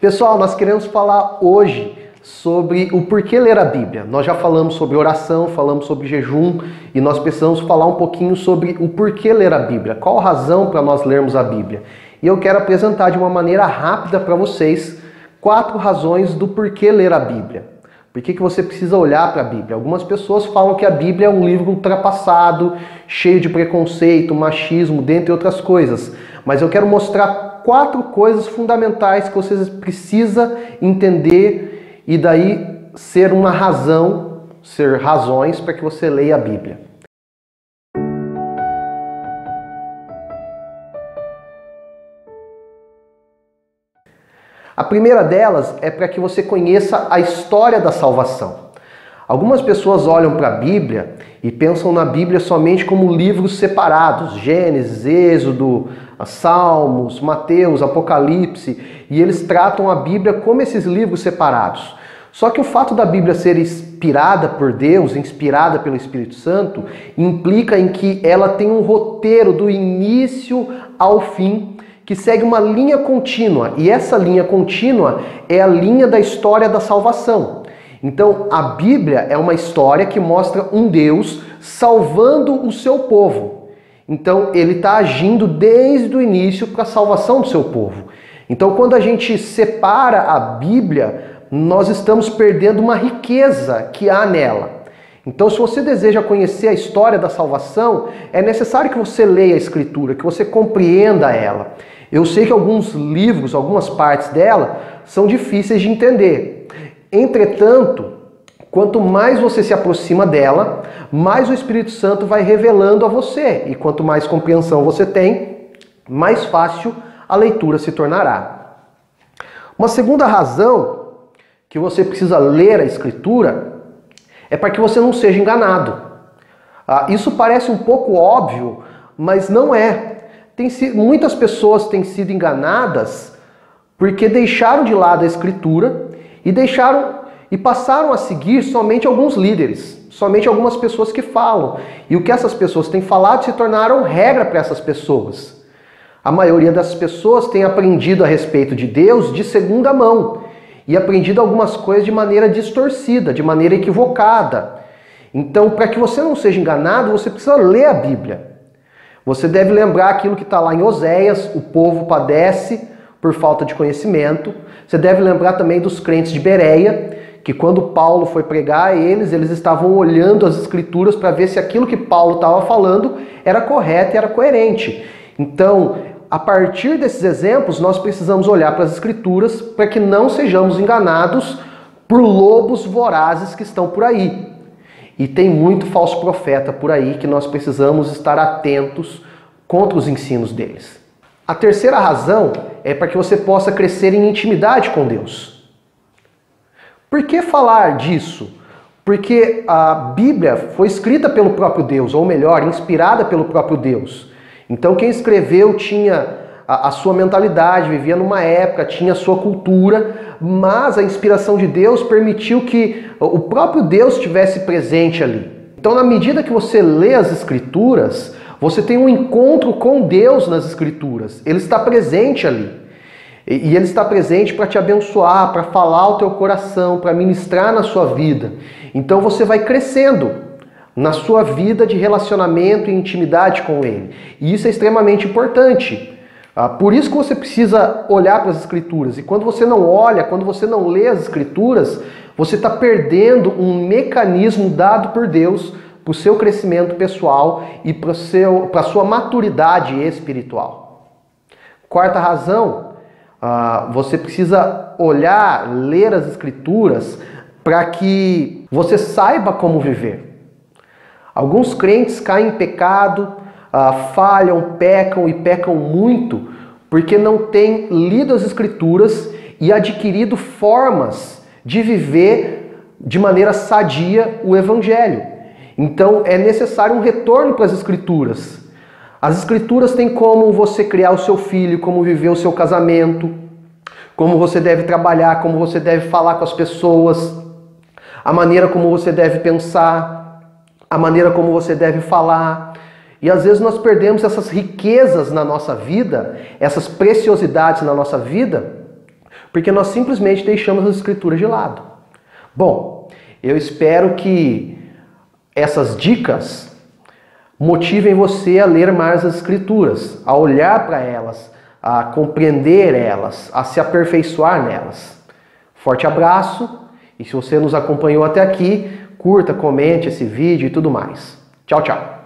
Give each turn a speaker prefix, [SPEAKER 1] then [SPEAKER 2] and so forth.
[SPEAKER 1] Pessoal, nós queremos falar hoje sobre o porquê ler a Bíblia. Nós já falamos sobre oração, falamos sobre jejum e nós precisamos falar um pouquinho sobre o porquê ler a Bíblia. Qual a razão para nós lermos a Bíblia? E eu quero apresentar de uma maneira rápida para vocês 4 razões do porquê ler a Bíblia. Por que você precisa olhar para a Bíblia? Algumas pessoas falam que a Bíblia é um livro ultrapassado, cheio de preconceito, machismo, dentre outras coisas. Mas eu quero mostrar 4 coisas fundamentais que vocês precisam entender e daí ser uma razão, ser razões para que você leia a Bíblia. A primeira delas é para que você conheça a história da salvação. Algumas pessoas olham para a Bíblia e pensam na Bíblia somente como livros separados, Gênesis, Êxodo, Salmos, Mateus, Apocalipse, e eles tratam a Bíblia como esses livros separados. Só que o fato da Bíblia ser inspirada por Deus, inspirada pelo Espírito Santo, implica em que ela tem um roteiro do início ao fim, que segue uma linha contínua, e essa linha contínua é a linha da história da salvação. Então, a Bíblia é uma história que mostra um Deus salvando o seu povo. Então, ele está agindo desde o início para a salvação do seu povo. Então, quando a gente separa a Bíblia, nós estamos perdendo uma riqueza que há nela. Então, se você deseja conhecer a história da salvação, é necessário que você leia a Escritura, que você compreenda ela. Eu sei que alguns livros, algumas partes dela, são difíceis de entender. Entretanto, quanto mais você se aproxima dela, mais o Espírito Santo vai revelando a você. E quanto mais compreensão você tem, mais fácil a leitura se tornará. Uma segunda razão que você precisa ler a Escritura é para que você não seja enganado. Isso parece um pouco óbvio, mas não é. Muitas pessoas têm sido enganadas porque deixaram de lado a Escritura e passaram a seguir somente alguns líderes, somente algumas pessoas que falam. E o que essas pessoas têm falado se tornaram regra para essas pessoas. A maioria das pessoas tem aprendido a respeito de Deus de segunda mão e aprendido algumas coisas de maneira distorcida, de maneira equivocada. Então, para que você não seja enganado, você precisa ler a Bíblia. Você deve lembrar aquilo que está lá em Oséias: o povo padece por falta de conhecimento. Você deve lembrar também dos crentes de Bereia, que quando Paulo foi pregar a eles estavam olhando as Escrituras para ver se aquilo que Paulo estava falando era correto e era coerente. Então, a partir desses exemplos, nós precisamos olhar para as Escrituras para que não sejamos enganados por lobos vorazes que estão por aí. E tem muito falso profeta por aí que nós precisamos estar atentos contra os ensinos deles. A terceira razão é para que você possa crescer em intimidade com Deus. Por que falar disso? Porque a Bíblia foi escrita pelo próprio Deus, ou melhor, inspirada pelo próprio Deus. Então quem escreveu tinha a sua mentalidade, vivia numa época, tinha a sua cultura, mas a inspiração de Deus permitiu que o próprio Deus estivesse presente ali. Então, na medida que você lê as Escrituras, você tem um encontro com Deus nas Escrituras. Ele está presente ali. E Ele está presente para te abençoar, para falar ao teu coração, para ministrar na sua vida. Então você vai crescendo na sua vida de relacionamento e intimidade com Ele. E isso é extremamente importante. Por isso que você precisa olhar para as Escrituras. E quando você não olha, quando você não lê as Escrituras, você está perdendo um mecanismo dado por Deus para o seu crescimento pessoal e para a sua maturidade espiritual. Quarta razão, você precisa olhar, ler as Escrituras para que você saiba como viver. Alguns crentes caem em pecado, falham, pecam e pecam muito porque não têm lido as Escrituras e adquirido formas de viver de maneira sadia o Evangelho. Então é necessário um retorno para as Escrituras. As Escrituras têm como você criar o seu filho, como viver o seu casamento, como você deve trabalhar, como você deve falar com as pessoas, a maneira como você deve pensar, a maneira como você deve falar. E às vezes nós perdemos essas riquezas na nossa vida, essas preciosidades na nossa vida, porque nós simplesmente deixamos as Escrituras de lado. Bom, eu espero que essas dicas motivem você a ler mais as Escrituras, a olhar para elas, a compreender elas, a se aperfeiçoar nelas. Forte abraço, e se você nos acompanhou até aqui, curta, comente esse vídeo e tudo mais. Tchau, tchau!